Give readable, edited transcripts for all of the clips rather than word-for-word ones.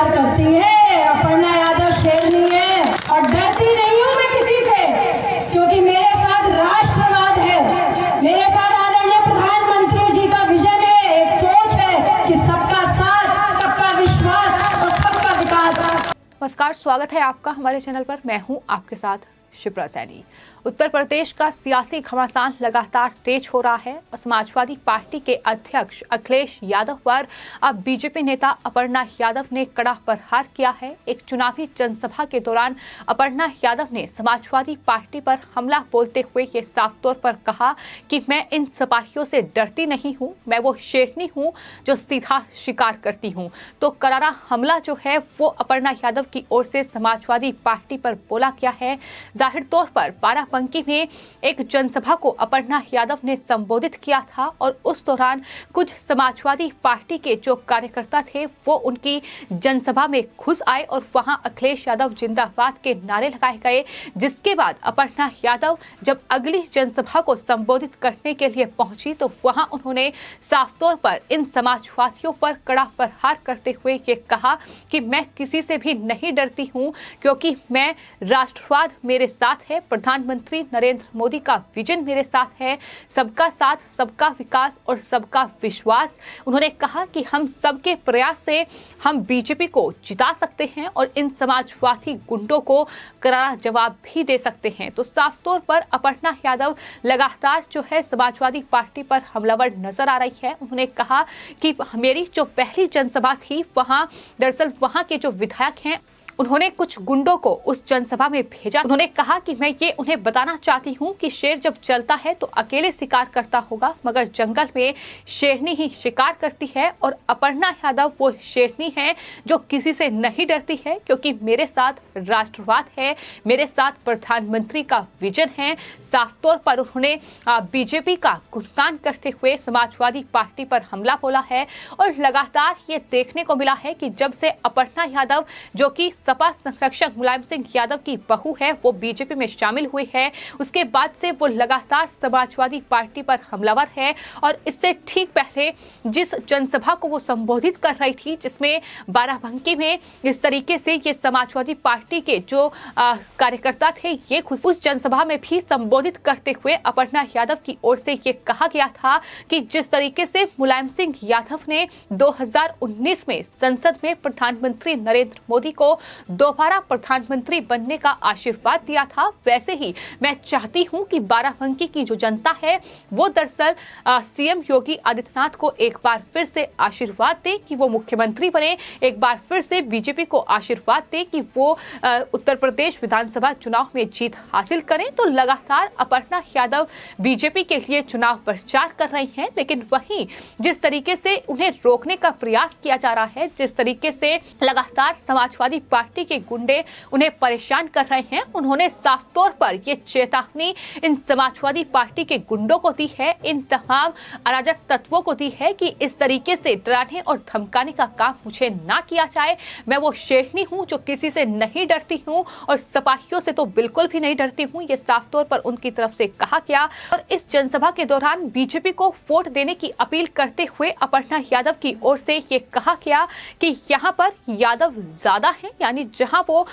शिकार करती है। अपर्णा यादव शेरनी है और डरती नहीं हूँ मैं किसी से, क्योंकि मेरे साथ राष्ट्रवाद है, मेरे साथ आदरणीय प्रधानमंत्री जी का विजन है, एक सोच है कि सबका साथ, सबका विश्वास और सबका विकास। नमस्कार, स्वागत है आपका हमारे चैनल पर। मैं हूं आपके साथ शिप्रा सैनी। उत्तर प्रदेश का सियासी घमासान लगातार तेज हो रहा है और समाजवादी पार्टी के अध्यक्ष अखिलेश यादव पर अब बीजेपी नेता अपर्णा यादव ने कड़ा प्रहार किया है। एक चुनावी जनसभा के दौरान अपर्णा यादव ने समाजवादी पार्टी पर हमला बोलते हुए ये साफ तौर पर कहा कि मैं इन सिपाहियों से डरती नहीं हूं, मैं वो शेरनी हूं जो सीधा शिकार करती हूं। तो करारा हमला जो है वो अपर्णा यादव की ओर से समाजवादी पार्टी पर बोला गया है। जाहिर तौर पर बाराबंकी में एक जनसभा को अपर्णा यादव ने संबोधित किया था और उस दौरान कुछ समाजवादी पार्टी के जो कार्यकर्ता थे वो उनकी जनसभा में घुस आए और वहां अखिलेश यादव जिंदाबाद के नारे लगाए गए, जिसके बाद अपर्णा यादव जब अगली जनसभा को संबोधित करने के लिए पहुंची तो वहां उन्होंने साफ तौर पर इन समाजवादियों पर कड़ा प्रहार करते हुए ये कहा कि मैं किसी से भी नहीं डरती हूं, क्योंकि मैं राष्ट्रवाद मेरे साथ है, प्रधानमंत्री नरेंद्र मोदी का विजन मेरे साथ है, सबका साथ, सबका विकास और सबका विश्वास। उन्होंने कहा कि हम सबके प्रयास से हम बीजेपी को जिता सकते हैं और इन समाजवादी गुंडों को करारा जवाब भी दे सकते हैं। तो साफ तौर पर अपर्णा यादव लगातार जो है समाजवादी पार्टी पर हमलावर नजर आ रही है। उन्होंने कहा कि मेरी जो पहली जनसभा थी वहां दरअसल वहां के जो विधायक हैं उन्होंने कुछ गुंडों को उस जनसभा में भेजा। उन्होंने कहा कि मैं ये उन्हें बताना चाहती हूँ कि शेर जब चलता है तो अकेले शिकार करता होगा, मगर जंगल में शेरनी ही शिकार करती है और अपर्णा यादव वो शेरनी है जो किसी से नहीं डरती है, क्योंकि मेरे साथ राष्ट्रवाद है, मेरे साथ प्रधानमंत्री का विजन है। साफ तौर पर उन्होंने बीजेपी का गुणगान करते हुए समाजवादी पार्टी पर हमला बोला है और लगातार ये देखने को मिला है कि जब से अपर्णा यादव जो कि सपा संरक्षक मुलायम सिंह यादव की बहू है वो बीजेपी में शामिल हुई है, उसके बाद से वो लगातार समाजवादी पार्टी पर हमलावर है। और इससे ठीक पहले जिस जनसभा को वो संबोधित कर रही थी, जिसमें बाराबंकी में इस तरीके से ये समाजवादी पार्टी के जो कार्यकर्ता थे ये उस जनसभा में भी संबोधित करते हुए अपर्णा यादव की ओर से ये कहा गया था कि जिस तरीके से मुलायम सिंह यादव ने 2019 में संसद में प्रधानमंत्री नरेंद्र मोदी को दोबारा प्रधानमंत्री बनने का आशीर्वाद दिया था, वैसे ही मैं चाहती हूं कि बाराबंकी की जो जनता है वो दरअसल सीएम योगी आदित्यनाथ को एक बार फिर से आशीर्वाद दे कि वो मुख्यमंत्री बने, एक बार फिर से बीजेपी को आशीर्वाद दे कि वो उत्तर प्रदेश विधानसभा चुनाव में जीत हासिल करें। तो लगातार अपर्णा यादव बीजेपी के लिए चुनाव प्रचार कर रही हैं, लेकिन वहीं जिस तरीके से उन्हें रोकने का प्रयास किया जा रहा है, जिस तरीके से लगातार समाजवादी पार्टी के गुंडे उन्हें परेशान कर रहे हैं, उन्होंने साफ तौर पर ये चेतावनी इन समाजवादी पार्टी के गुंडों को दी है, इन तमाम अराजक तत्वों को दी है कि इस तरीके से डराने और धमकाने का काम मुझे ना किया जाए। मैं वो शेरनी हूं जो किसी से नहीं डरती हूं और सिपाहियों से तो बिल्कुल भी नहीं डरती हूं, ये साफ तौर पर उनकी तरफ से कहा गया। और इस जनसभा के दौरान बीजेपी को वोट देने की अपील करते हुए अपर्णा यादव की ओर से ये कहा गया कि यहाँ पर यादव ज्यादा है, यानी जहां वो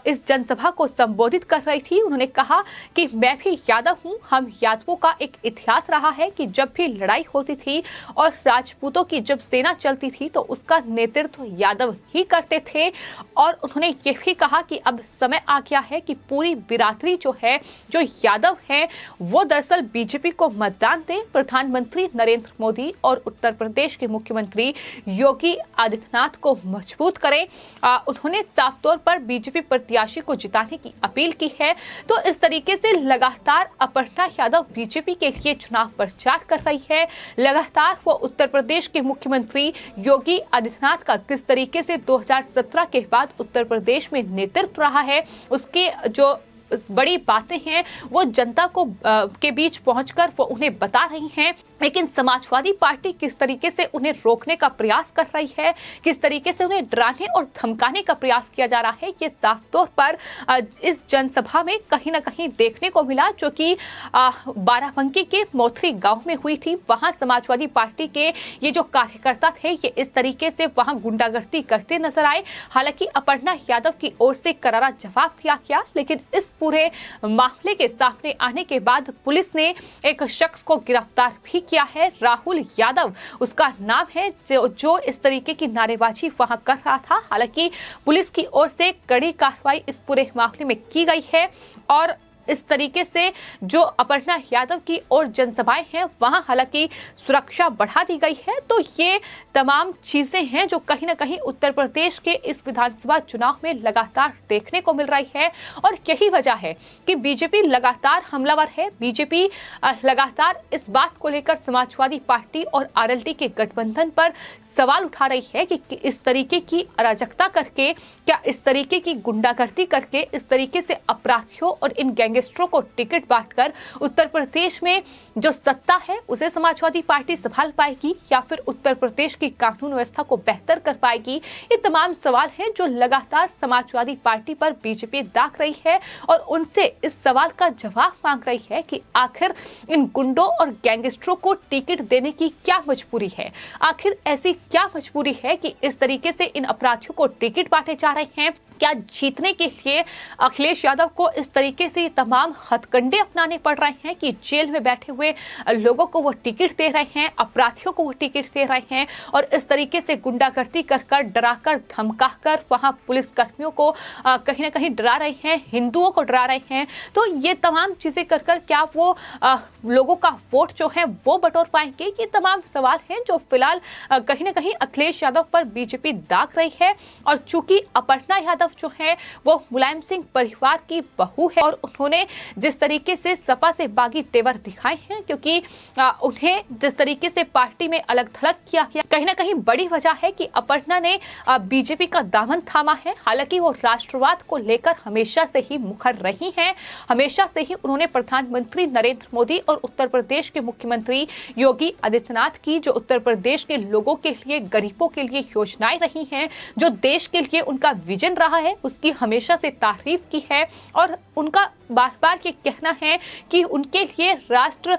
इस जनसभा को संबोधित कर रही थी उन्होंने कहा कि मैं भी यादव हूं, हम यादवों का एक इतिहास रहा है कि जब भी लड़ाई होती थी और राजपूतों की जब सेना चलती थी तो उसका नेतृत्व यादव ही करते थे। और उन्होंने ये भी कहा कि अब समय आ गया है कि पूरी बिरादरी जो है, जो यादव है, वो दरअसल बीजेपी को मतदान दे, प्रधानमंत्री नरेंद्र मोदी और उत्तर प्रदेश के मुख्यमंत्री योगी आदित्यनाथ को मजबूत करें। उन्होंने साफ तौर पर बीजेपी प्रत्याशी को जिताने की अपील की है। तो इस तरीके से लगातार अपर्णा यादव बीजेपी के लिए चुनाव प्रचार कर रही है। लगातार वो उत्तर प्रदेश के मुख्यमंत्री योगी आदित्यनाथ का किस तरीके से 2017 के बाद उत्तर प्रदेश में नेतृत्व रहा है, उसके जो बड़ी बातें हैं वो जनता को के बीच पहुंचकर वो उन्हें बता रही हैं। लेकिन समाजवादी पार्टी किस तरीके से उन्हें रोकने का प्रयास कर रही है, किस तरीके से उन्हें डराने और धमकाने का प्रयास किया जा रहा है, ये साफ तौर पर इस जनसभा में कहीं ना कहीं देखने को मिला, जो कि बाराबंकी के मोथरी गांव में हुई थी। वहां समाजवादी पार्टी के ये जो कार्यकर्ता थे, ये इस तरीके से वहां गुंडागर्दी करते नजर आए। हालांकि अपर्णा यादव की ओर से करारा जवाब दिया गया, लेकिन इस पूरे मामले के सामने आने के बाद पुलिस ने एक शख्स को गिरफ्तार भी किया है। राहुल यादव उसका नाम है, जो इस तरीके की नारेबाजी वहां कर रहा था। हालांकि पुलिस की ओर से कड़ी कार्रवाई इस पूरे मामले में की गई है और इस तरीके से जो अपर्णा यादव की और जनसभाएं हैं वहां हालांकि सुरक्षा बढ़ा दी गई है। तो ये तमाम चीजें हैं जो कहीं ना कहीं उत्तर प्रदेश के इस विधानसभा चुनाव में लगातार देखने को मिल रही है और यही वजह है कि बीजेपी लगातार हमलावर है। बीजेपी लगातार इस बात को लेकर समाजवादी पार्टी और आरएलडी के गठबंधन पर सवाल उठा रही है कि इस तरीके की अराजकता करके, क्या इस तरीके की गुंडागर्दी करके, इस तरीके से अपराधियों और इन गैंगस्टरों को टिकट बांटकर उत्तर प्रदेश में जो सत्ता है उसे समाजवादी पार्टी संभाल पाएगी या फिर उत्तर प्रदेश की कानून व्यवस्था को बेहतर कर पाएगी। ये तमाम सवाल हैं जो लगातार समाजवादी पार्टी पर बीजेपी दाग रही है और उनसे इस सवाल का जवाब मांग रही है कि आखिर इन गुंडों और गैंगस्टरों को टिकट देने की क्या मजबूरी है, आखिर ऐसी क्या मजबूरी है कि इस तरीके से इन अपराधियों को टिकट बांटे जा रहे हैं। क्या जीतने के लिए अखिलेश यादव को इस तरीके से तमाम हथकंडे अपनाने पड़ रहे हैं कि जेल में बैठे हुए लोगों को वो टिकट दे रहे हैं, अपराधियों को वो टिकट दे रहे हैं और इस तरीके से गुंडागर्दी कर डराकर धमकाकर वहां पुलिस कर्मियों को कहीं ना कहीं डरा रहे हैं, हिंदुओं को डरा रहे हैं। तो ये तमाम चीजें कर क्या वो लोगों का वोट जो है वो बटोर पाएंगे? ये तमाम सवाल हैं जो फिलहाल कहीं ना कहीं अखिलेश यादव पर बीजेपी दाग रही है। और चूंकि अपर्णा यादव जो है वो मुलायम सिंह परिवार की बहू है और उन्होंने जिस तरीके से सपा से बागी तेवर दिखाए हैं, क्योंकि उन्हें जिस तरीके से पार्टी में अलग थलग किया गया, कहीं ना कहीं बड़ी वजह है कि अपर्णा ने बीजेपी का दामन थामा है। हालांकि वो राष्ट्रवाद को लेकर हमेशा से ही मुखर रही हैं, हमेशा से ही उन्होंने प्रधानमंत्री नरेंद्र मोदी और उत्तर प्रदेश के मुख्यमंत्री योगी आदित्यनाथ की जो उत्तर प्रदेश के लोगों के लिए, गरीबों के लिए योजनाएं रही हैं, जो देश के लिए उनका विजन रहा है, उसकी हमेशा से तारीफ की है। और उनका बार बार ये कहना है कि उनके लिए राष्ट्र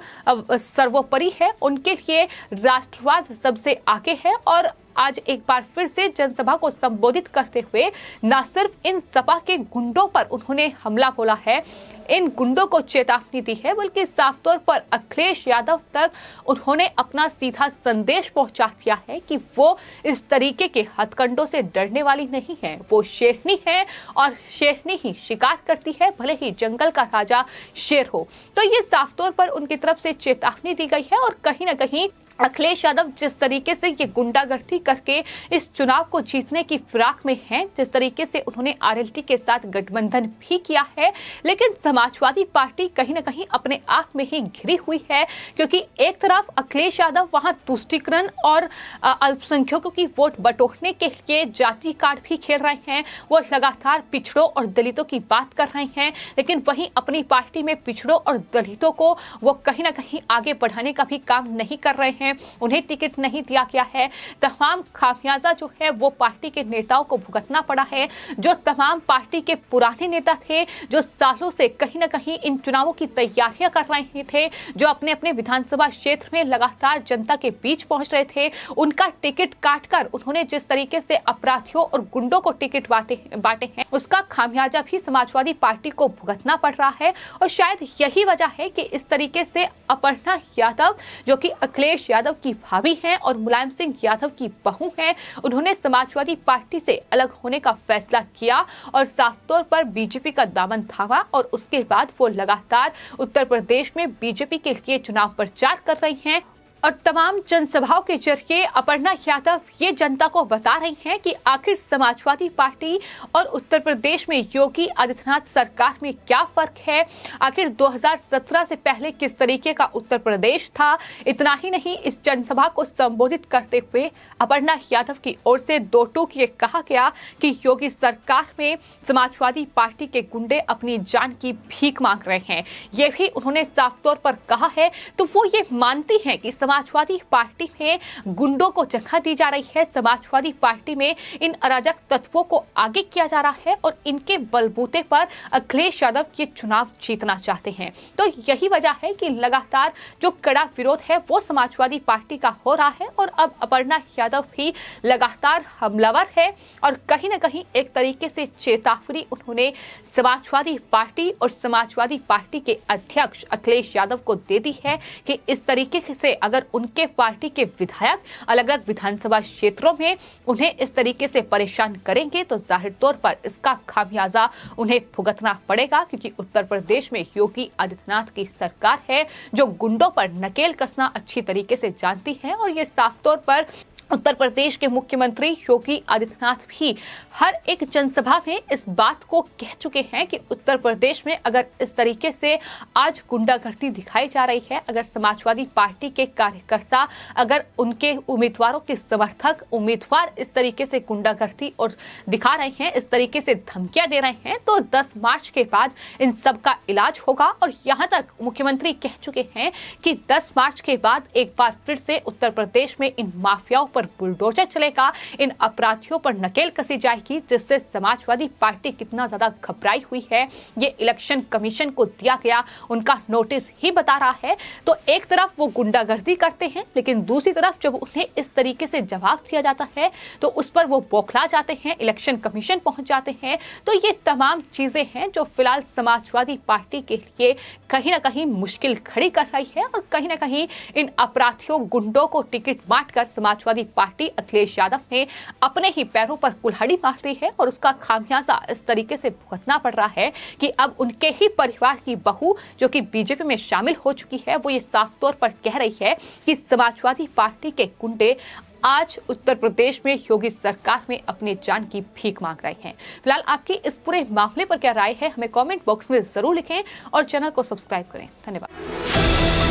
सर्वोपरि है, उनके लिए राष्ट्रवाद सबसे आगे है। और आज एक बार फिर से जनसभा को संबोधित करते हुए न सिर्फ इन सपा के गुंडों पर उन्होंने हमला बोला है, इन गुंडों को चेतावनी दी है, बल्कि साफ तौर पर अखिलेश यादव तक उन्होंने अपना सीधा संदेश पहुंचा दिया है कि वो इस तरीके के हथकंडों से डरने वाली नहीं है। वो शेरनी है और शेरनी ही शिकार करती है, भले ही जंगल का राजा शेर हो। तो ये साफ तौर पर उनकी तरफ से चेतावनी दी गई है। और कहीं ना कहीं अखिलेश यादव जिस तरीके से ये गुंडागर्दी करके इस चुनाव को जीतने की फिराक में हैं, जिस तरीके से उन्होंने आरएलडी के साथ गठबंधन भी किया है, लेकिन समाजवादी पार्टी कहीं ना कहीं अपने आप में ही घिरी हुई है। क्योंकि एक तरफ अखिलेश यादव वहां तुष्टीकरण और अल्पसंख्यकों की वोट बटोरने के लिए जाति कार्ड भी खेल रहे हैं, वो लगातार पिछड़ों और दलितों की बात कर रहे हैं, लेकिन वहीं अपनी पार्टी में पिछड़ों और दलितों को वो कहीं ना कहीं आगे बढ़ाने का भी काम नहीं कर रहे हैं, उन्हें टिकट नहीं दिया गया है। तमाम खामियाजा जो है वो पार्टी के नेताओं को भुगतना पड़ा है। जो तमाम पार्टी के पुराने नेता थे, जो सालों से कहीं ना कहीं इन चुनावों की तैयारियां कर रहे थे, जो अपने अपने विधानसभा क्षेत्र में लगातार जनता के बीच पहुंच रहे थे, उनका टिकट काटकर उन्होंने जिस तरीके से अपराधियों और गुंडों को टिकट बांटे हैं, उसका खामियाजा भी समाजवादी पार्टी को भुगतना पड़ रहा है। और शायद यही वजह है कि इस तरीके से अपर्णा यादव, जो कि अखिलेश यादव की भाभी हैं और मुलायम सिंह यादव की बहू हैं, उन्होंने समाजवादी पार्टी से अलग होने का फैसला किया और साफ तौर पर बीजेपी का दामन थामा। और उसके बाद वो लगातार उत्तर प्रदेश में बीजेपी के लिए चुनाव प्रचार कर रही हैं और तमाम जनसभाओं के जरिए अपर्णा यादव ये जनता को बता रही हैं कि आखिर समाजवादी पार्टी और उत्तर प्रदेश में योगी आदित्यनाथ सरकार में क्या फर्क है, आखिर 2017 से पहले किस तरीके का उत्तर प्रदेश था। इतना ही नहीं, इस जनसभा को संबोधित करते हुए अपर्णा यादव की ओर से दो टूक ये कहा गया कि योगी सरकार में समाजवादी पार्टी के गुंडे अपनी जान की भीख मांग रहे हैं। ये भी उन्होंने साफ तौर पर कहा है। तो वो ये मानती हैं कि समाजवादी पार्टी में गुंडों को जगह दी जा रही है, समाजवादी पार्टी में इन अराजक तत्वों को आगे किया जा रहा है और इनके बलबूते पर अखिलेश यादव ये चुनाव जीतना चाहते हैं। तो यही वजह है कि लगातार जो कड़ा विरोध है वो समाजवादी पार्टी का हो रहा है और अब अपर्णा यादव भी लगातार हमलावर है और कहीं ना कहीं एक तरीके से चेतावनी उन्होंने समाजवादी पार्टी और समाजवादी पार्टी के अध्यक्ष अखिलेश यादव को दे दी है कि इस तरीके से अगर उनके पार्टी के विधायक अलग अलग विधानसभा क्षेत्रों में उन्हें इस तरीके से परेशान करेंगे तो जाहिर तौर पर इसका खामियाजा उन्हें भुगतना पड़ेगा, क्योंकि उत्तर प्रदेश में योगी आदित्यनाथ की सरकार है जो गुंडों पर नकेल कसना अच्छी तरीके से जानती है। और ये साफ तौर पर उत्तर प्रदेश के मुख्यमंत्री योगी आदित्यनाथ भी हर एक जनसभा में इस बात को कह चुके हैं कि उत्तर प्रदेश में अगर इस तरीके से आज गुंडागर्दी दिखाई जा रही है, अगर समाजवादी पार्टी के कार्यकर्ता, अगर उनके उम्मीदवारों के समर्थक उम्मीदवार इस तरीके से गुंडागर्दी और दिखा रहे हैं, इस तरीके से धमकियां दे रहे हैं, तो 10 मार्च के बाद इन सब का इलाज होगा। और यहां तक मुख्यमंत्री कह चुके हैं कि 10 मार्च के बाद एक बार फिर से उत्तर प्रदेश में इन माफियाओं पर बुलडोजर चलेगा, इन अपराधियों पर नकेल कसी जाएगी, जिससे समाजवादी पार्टी कितना ज्यादा घबराई हुई है ये इलेक्शन कमीशन को दिया गया उनका नोटिस ही बता रहा है। तो एक तरफ वो गुंडागर्दी करते हैं, लेकिन दूसरी तरफ जब उन्हें इस तरीके से जवाब दिया जाता है तो उस पर वो बौखला जाते हैं, इलेक्शन कमीशन पहुंच जाते हैं। तो ये तमाम चीजें हैं जो फिलहाल समाजवादी पार्टी के लिए कहीं ना कहीं मुश्किल खड़ी कर रही है और कहीं ना कहीं इन अपराधियों गुंडों को टिकट बांटकर समाजवादी पार्टी अखिलेश यादव ने अपने ही पैरों पर कुल्हाड़ी मार ली है और उसका खामियाजा इस तरीके से भुगतना पड़ रहा है कि अब उनके ही परिवार की बहू जो कि बीजेपी में शामिल हो चुकी है वो ये साफ तौर पर कह रही है कि समाजवादी पार्टी के गुंडे आज उत्तर प्रदेश में योगी सरकार में अपनी जान की भीख मांग रहे हैं। फिलहाल आपकी इस पूरे मामले पर क्या राय है हमें कमेंट बॉक्स में जरूर लिखें और चैनल को सब्सक्राइब करें। धन्यवाद।